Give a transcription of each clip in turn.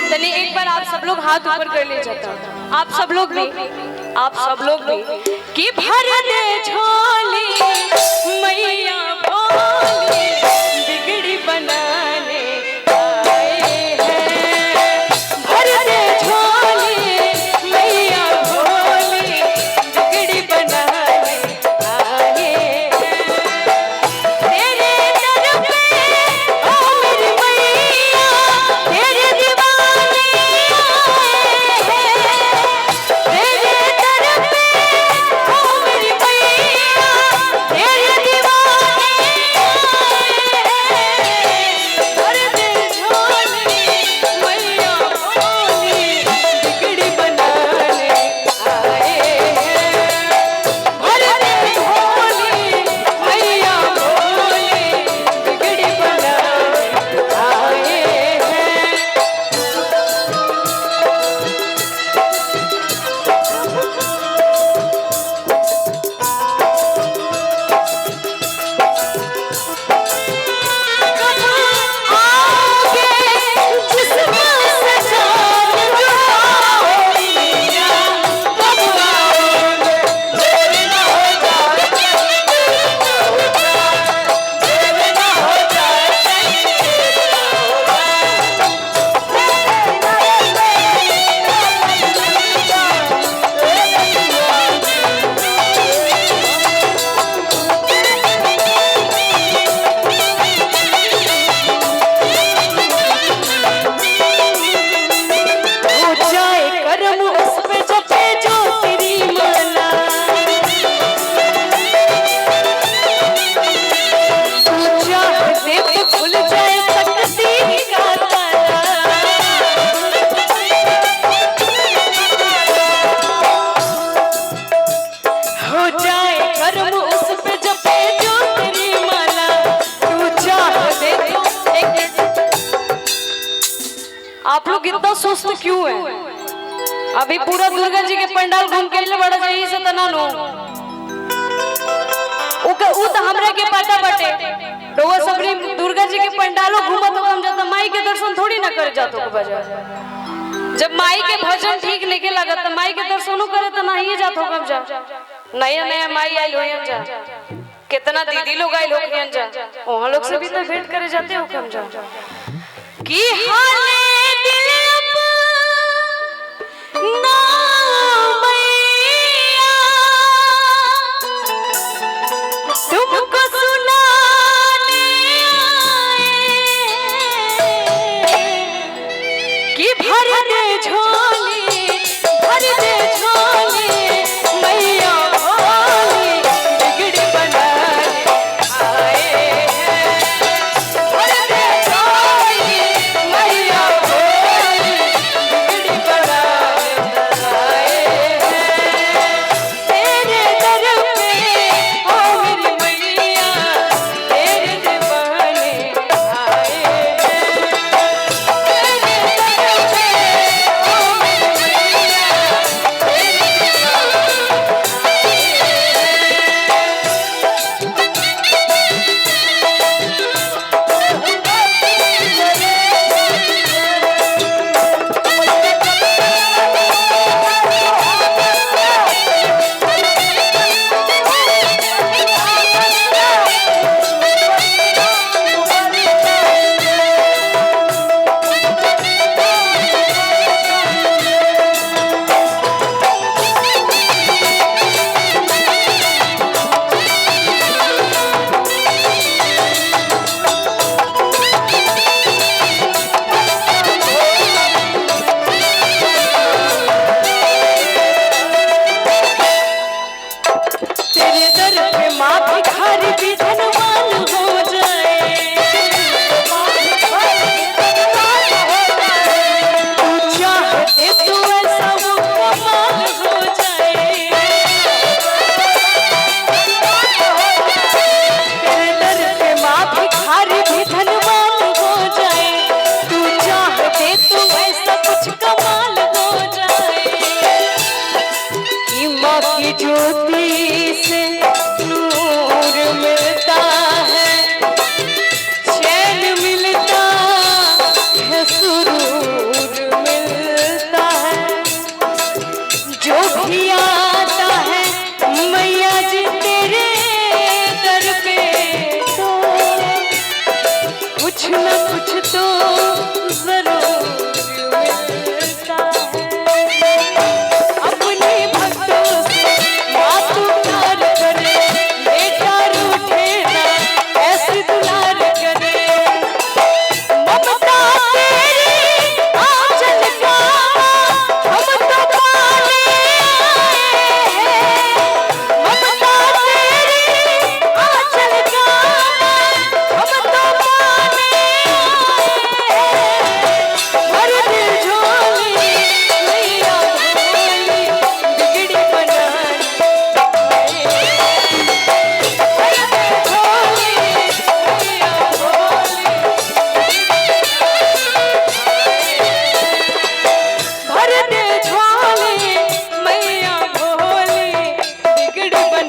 तनी एक बार आप सब लोग हाथ ऊपर कर ले जाता, आप सब लोग भी कि भर दे झोली मैया भोली बिगड़ी बनाने आए हैं। भर दे झोली मैया भोली बिगड़ी बनाने आए हैं। तेरे दर पे ओ मेरी मैया तेरे दीवाने आए हैं। तेरे दर पे ओ मेरी मैया तेरे दीवाने आए हैं। भर दे झोली मैया भोली बिगड़ी बनाने आए हैं। भर दे झोली मैया भोली बिगड़ी बनाने आए हैं। आगे जिस्म सजा आओगी मैया कब आओगे देर न हो जाए देर न हो जाए हो जाए करम उस पे जपे जो तेरी माला। तू चाहते तो खुल जाए तकदीर का ताला। हो जाए करम उस पे जपे जो तेरी माला। तू चाहते तो आप लोग इतना सुस्त क्यों है? अभी पूरा दुर्गा जी के पंडाल घूम के लिए बड़ा चाहिए से तना नो उ त हमरा के पता बटे रोवा सबरी दुर्गा जी के पंडालों घूमत हो हम जाता माई के दर्शन थोड़ी ना कर जातो को बजा। जब माई के भजन ठीक नहीं लगत त माई के दर्शनों करे त नहीं जातो कब जा। नया नया माई आइल होयन जा, कितना दीदी लोग आइल होयन जा, वहां लोग से भी तो भेंट करे जाते हो कम जा। की हाले दिल ना मैया तुमको सुनाने आए कि भर दे झोली मैया भोली बिगड़ी बनाने आए हैं। भर दे झोली मैया भोली बिगड़ी बनाने आए हैं। तेरे दर पे ओ मेरी मैया तेरे दीवाने आए हैं। तेरे दर पे ओ मेरी मैया तेरे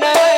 नहीं